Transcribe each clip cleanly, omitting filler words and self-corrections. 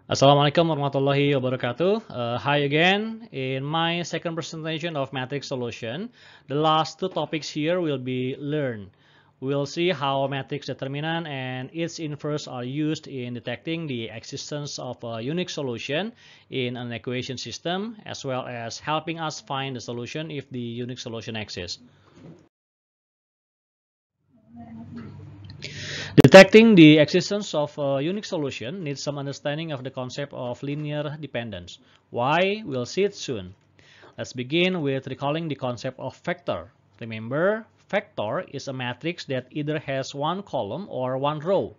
Assalamualaikum warahmatullahi wabarakatuh. Hi again. In my second presentation of matrix solution, the last two topics here will be learned. We'll see how matrix determinant and its inverse are used in detecting the existence of a unique solution in an equation system, as well as helping us find the solution if the unique solution exists. Detecting the existence of a unique solution needs some understanding of the concept of linear dependence. Why? We'll see it soon. Let's begin with recalling the concept of vector. Remember, vector is a matrix that either has one column or one row.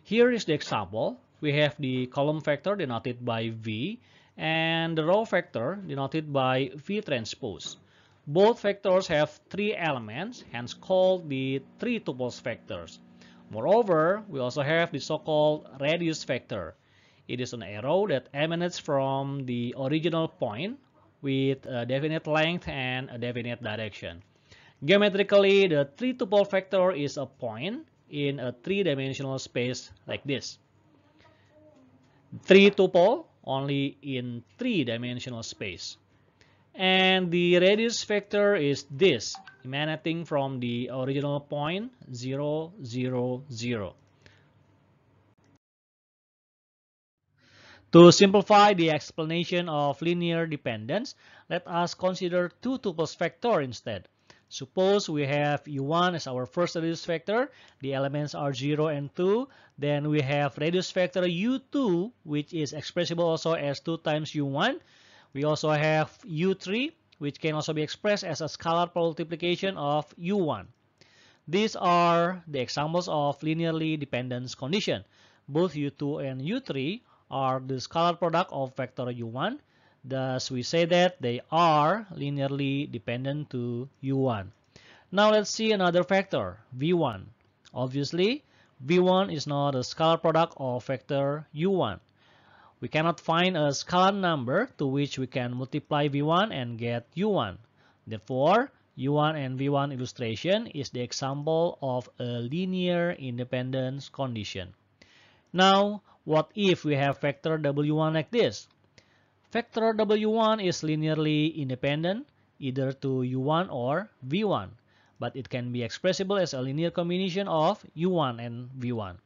Here is the example. We have the column vector denoted by V and the row vector denoted by V transpose. Both vectors have three elements, hence called the three tuples vectors. Moreover, we also have the so-called radius vector. It is an arrow that emanates from the original point with a definite length and a definite direction. Geometrically, the three-tuple vector is a point in a three-dimensional space like this. Three-tuple only in three-dimensional space. And the radius vector is this, emanating from the original point 0, 0, 0. To simplify the explanation of linear dependence, let us consider two tuples vector instead. Suppose we have u1 as our first radius vector, the elements are 0 and 2, then we have radius vector u2, which is expressible also as 2 times u1. We also have u3, which can also be expressed as a scalar multiplication of u1. These are the examples of linearly dependent condition. Both u2 and u3 are the scalar product of vector u1. Thus, we say that they are linearly dependent to u1. Now, let's see another vector, v1. Obviously, v1 is not a scalar product of vector u1. We cannot find a scalar number to which we can multiply v1 and get u1. Therefore, u1 and v1 illustration is the example of a linear independence condition. Now, what if we have vector w1 like this? Vector w1 is linearly independent either to u1 or v1, but it can be expressible as a linear combination of u1 and v1.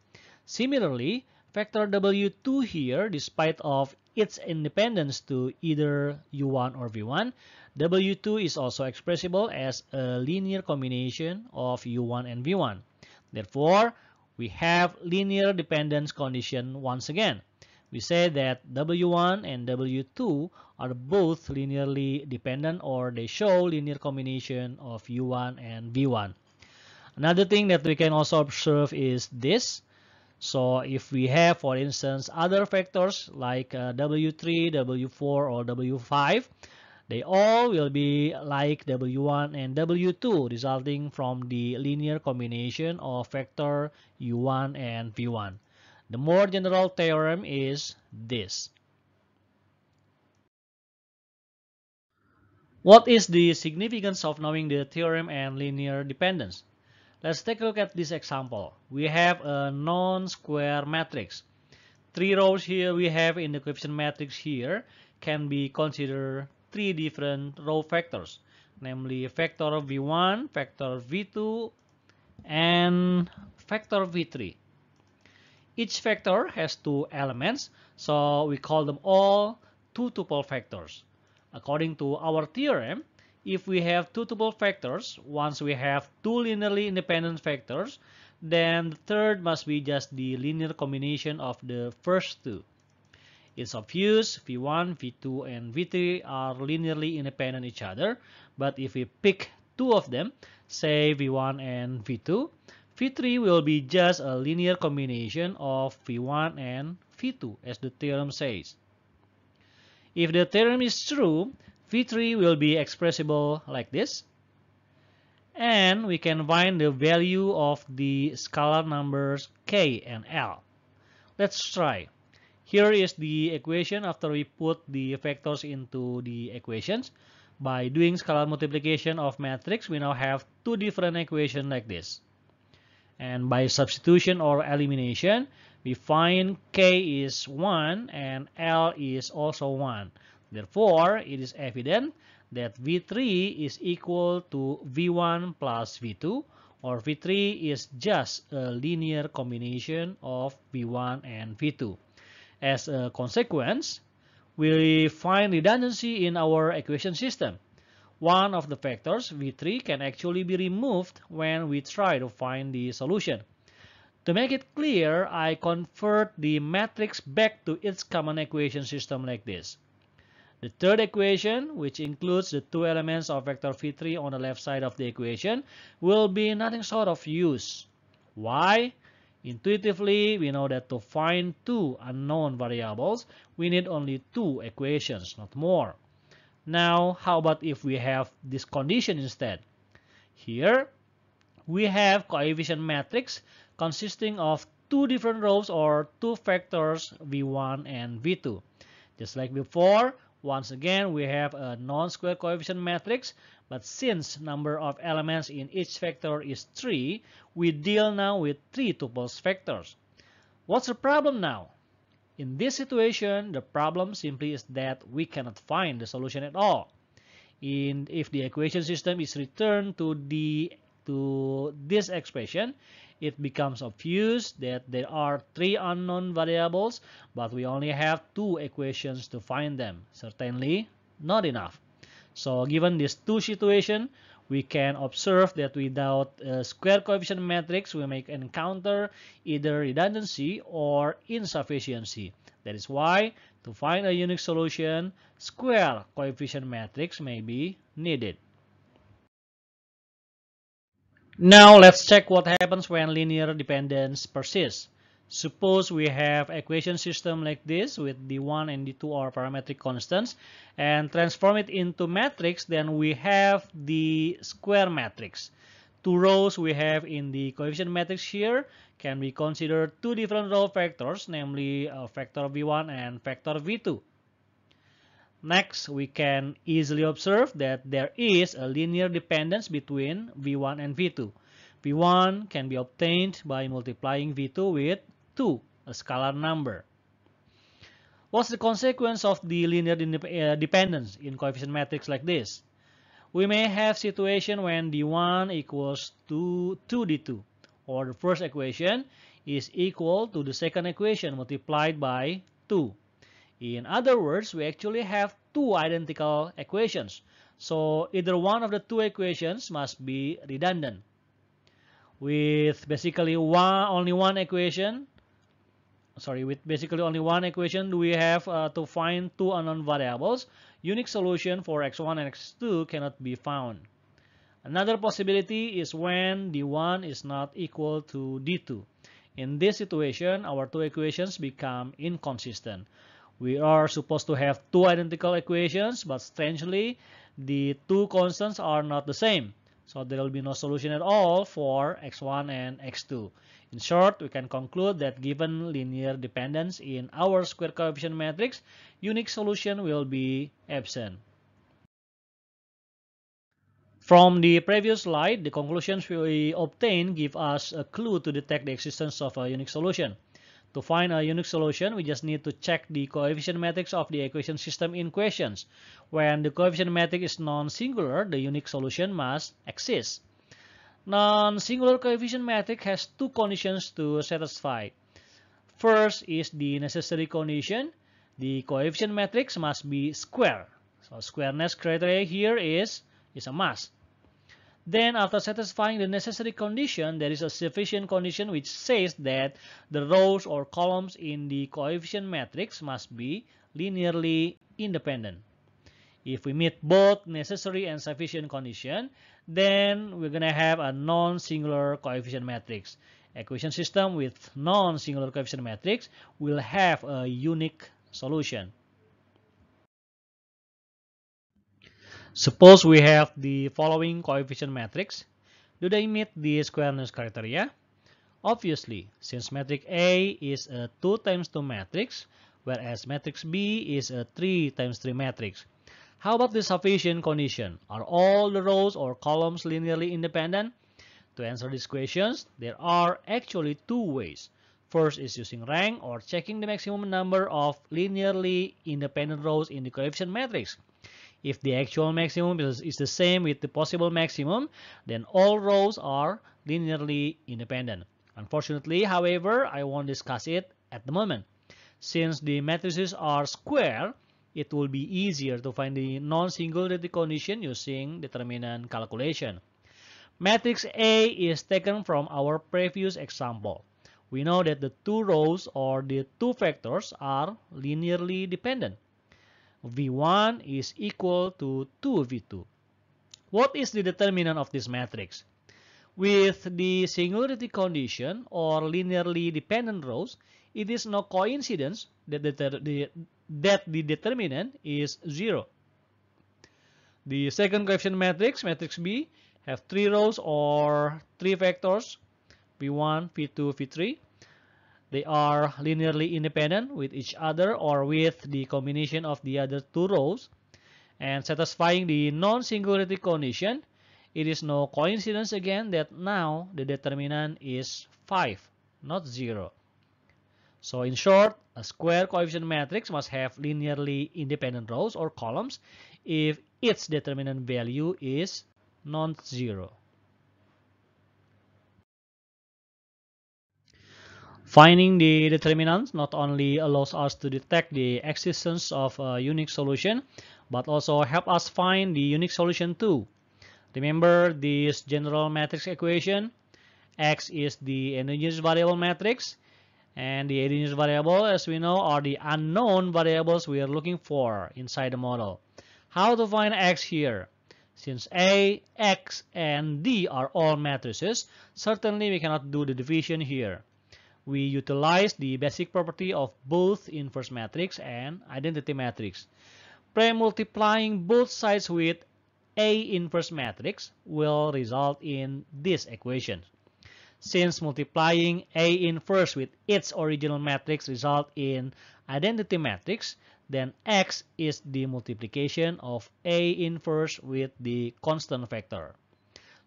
Similarly, vector w2 here, despite of its independence to either u1 or v1, w2 is also expressible as a linear combination of u1 and v1. Therefore, we have linear dependence condition once again. We say that w1 and w2 are both linearly dependent, or they show linear combination of u1 and v1. Another thing that we can also observe is this. So if we have, for instance, other vectors like w3, w4, or w5, they all will be like w1 and w2, resulting from the linear combination of vector u1 and v1. The more general theorem is this. What is the significance of knowing the theorem and linear dependence? Let's take a look at this example. We have a non-square matrix. Three rows here we have in the coefficient matrix here can be considered three different row vectors, namely vector v1, vector v2, and vector v3. Each vector has two elements, so we call them all two-tuple vectors. According to our theorem, if we have two-tuple vectors, once we have two linearly independent vectors, then the third must be just the linear combination of the first two. It's obvious v1, v2, and v3 are linearly independent each other, but if we pick two of them, say v1 and v2, v3 will be just a linear combination of v1 and v2, as the theorem says. If the theorem is true, v3 will be expressible like this. And we can find the value of the scalar numbers k and l. Let's try. Here is the equation after we put the vectors into the equations. By doing scalar multiplication of matrix, we now have two different equations like this. And by substitution or elimination, We find K is 1 and L is also 1. Therefore, it is evident that V3 is equal to V1 plus V2, or V3 is just a linear combination of V1 and V2. As a consequence, we find redundancy in our equation system. One of the factors, V3, can actually be removed when we try to find the solution. To make it clear, I convert the matrix back to its common equation system like this. The third equation, which includes the two elements of vector V3 on the left side of the equation, will be nothing short of use. Why? Intuitively, we know that to find two unknown variables, we need only two equations, not more. Now, how about if we have this condition instead? Here, we have coefficient matrix consisting of two different rows or two factors V1 and V2. Just like before, once again, we have a non-square coefficient matrix, but since number of elements in each vector is 3, we deal now with 3 tuples vectors. What's the problem now? In this situation, the problem simply is that we cannot find the solution at all. If the equation system is returned to this expression, it becomes obvious that there are 3 unknown variables, but we only have 2 equations to find them. Certainly not enough. So given these two situations, we can observe that without a square coefficient matrix, we may encounter either redundancy or insufficiency. That is why, to find a unique solution, square coefficient matrix may be needed. Now let's check what happens when linear dependence persists. Suppose we have equation system like this with d1 and d2 are parametric constants, and transform it into matrix, then we have the square matrix. Two rows we have in the coefficient matrix here can be considered two different row vectors, namely vector v1 and vector v2. Next, we can easily observe that there is a linear dependence between V1 and V2. V1 can be obtained by multiplying V2 with 2, a scalar number. What's the consequence of the linear dependence in coefficient matrix like this? We may have situation when D1 equals to 2D2, or the first equation is equal to the second equation multiplied by 2. In other words, we actually have two identical equations. So either one of the two equations must be redundant. With basically only one equation, do we have to find two unknown variables. Unique solution for x1 and x2 cannot be found. Another possibility is when d1 is not equal to d2. In this situation, our two equations become inconsistent. We are supposed to have two identical equations, but strangely, the two constants are not the same. So there will be no solution at all for x1 and x2. In short, we can conclude that given linear dependence in our square coefficient matrix, unique solution will be absent. From the previous slide, the conclusions we obtain give us a clue to detect the existence of a unique solution. To find a unique solution, we just need to check the coefficient matrix of the equation system in questions. When the coefficient matrix is non-singular, the unique solution must exist. Non-singular coefficient matrix has two conditions to satisfy. First is the necessary condition. The coefficient matrix must be square. So squareness criteria here is a must. Then, after satisfying the necessary condition, there is a sufficient condition which says that the rows or columns in the coefficient matrix must be linearly independent. If we meet both necessary and sufficient condition, then we're going to have a non-singular coefficient matrix. Equation system with non-singular coefficient matrix will have a unique solution. Suppose we have the following coefficient matrix. Do they meet the squareness criteria? Obviously, since matrix A is a 2 times 2 matrix, whereas matrix B is a 3 times 3 matrix. How about the sufficient condition? Are all the rows or columns linearly independent? To answer these questions, there are actually two ways. First is using rank or checking the maximum number of linearly independent rows in the coefficient matrix. If the actual maximum is the same with the possible maximum, then all rows are linearly independent. Unfortunately, however, I won't discuss it at the moment. Since the matrices are square, it will be easier to find the non-singularity condition using determinant calculation. Matrix A is taken from our previous example. We know that the two rows or the two vectors are linearly dependent. V1 is equal to 2V2. What is the determinant of this matrix? With the singularity condition or linearly dependent rows, it is no coincidence that the determinant is 0. The second coefficient matrix, matrix B, have 3 rows or 3 vectors, V1, V2, V3. They are linearly independent with each other or with the combination of the other two rows. And satisfying the non-singularity condition, it is no coincidence again that now the determinant is 5, not 0. So in short, a square coefficient matrix must have linearly independent rows or columns if its determinant value is non-zero. Finding the determinant not only allows us to detect the existence of a unique solution, but also help us find the unique solution too. Remember this general matrix equation? X is the endogenous variable matrix, and the endogenous variable, as we know, are the unknown variables we are looking for inside the model. How to find X here? Since A, X, and D are all matrices, certainly we cannot do the division here. We utilize the basic property of both inverse matrix and identity matrix. Pre-multiplying both sides with A inverse matrix will result in this equation. Since multiplying A inverse with its original matrix result in identity matrix, then X is the multiplication of A inverse with the constant vector.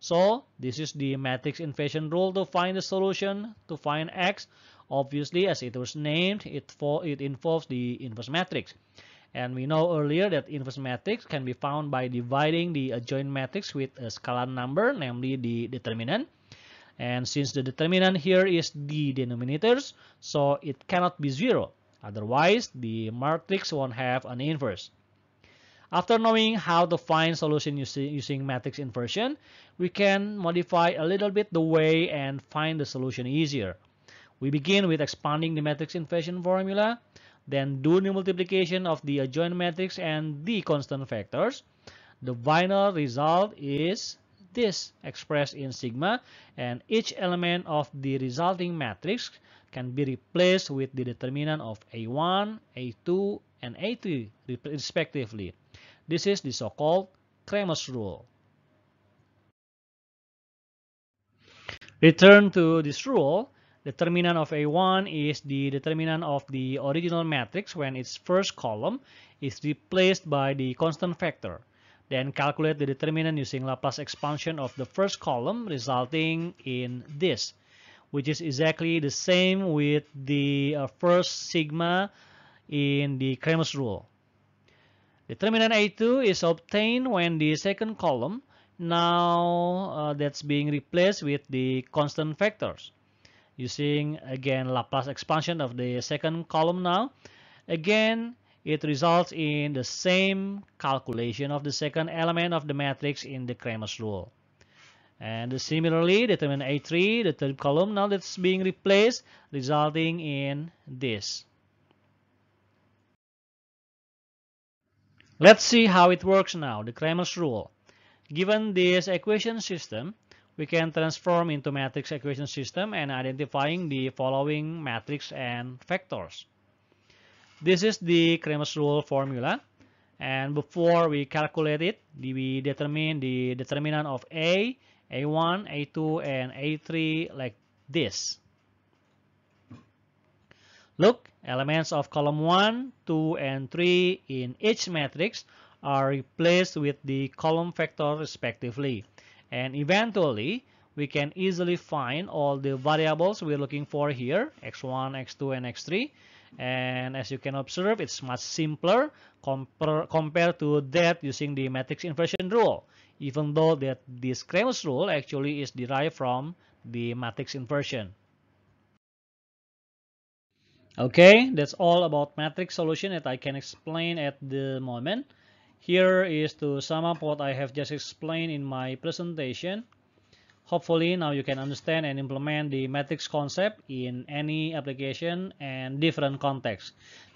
So this is the matrix inversion rule to find the solution to find X. Obviously, as it was named, it involves the inverse matrix. And we know earlier that inverse matrix can be found by dividing the adjoint matrix with a scalar number, namely the determinant. And since the determinant here is the denominators, so it cannot be 0. Otherwise, the matrix won't have an inverse. After knowing how to find solution using matrix inversion, we can modify a little bit the way and find the solution easier. We begin with expanding the matrix inversion formula, then do the multiplication of the adjoint matrix and the constant vectors. The final result is this expressed in sigma, and each element of the resulting matrix can be replaced with the determinant of A1, A2, and A3 respectively. This is the so-called Cramer's rule. Return to this rule, determinant of A1 is the determinant of the original matrix when its first column is replaced by the constant vector. Then calculate the determinant using Laplace expansion of the first column, resulting in this, which is exactly the same with the first sigma in the Cramer's rule. Determinant A2 is obtained when the second column now that's being replaced with the constant vectors. Using again Laplace expansion of the second column now, again it results in the same calculation of the second element of the matrix in the Cramer's rule. And similarly, determinant A3, the third column now that's being replaced, resulting in this. Let's see how it works now, the Cramer's rule. Given this equation system, we can transform into matrix equation system and identifying the following matrix and vectors. This is the Cramer's rule formula, and before we calculate it, we determine the determinant of A, A1, A2, and A3 like this. Look, elements of column 1, 2, and 3 in each matrix are replaced with the column vector respectively. And eventually, we can easily find all the variables we're looking for here, x1, x2, and x3. And as you can observe, it's much simpler compared to that using the matrix inversion rule, even though that this Cramer's rule actually is derived from the matrix inversion. Okay, that's all about matrix solution that I can explain at the moment. Here is to sum up what I have just explained in my presentation. Hopefully now you can understand and implement the matrix concept in any application and different contexts.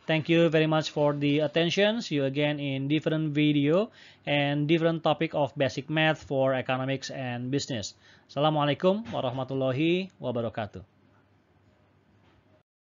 Thank you very much for the attention. See you again in different video and different topic of basic math for economics and business. Assalamualaikum warahmatullahi wabarakatuh.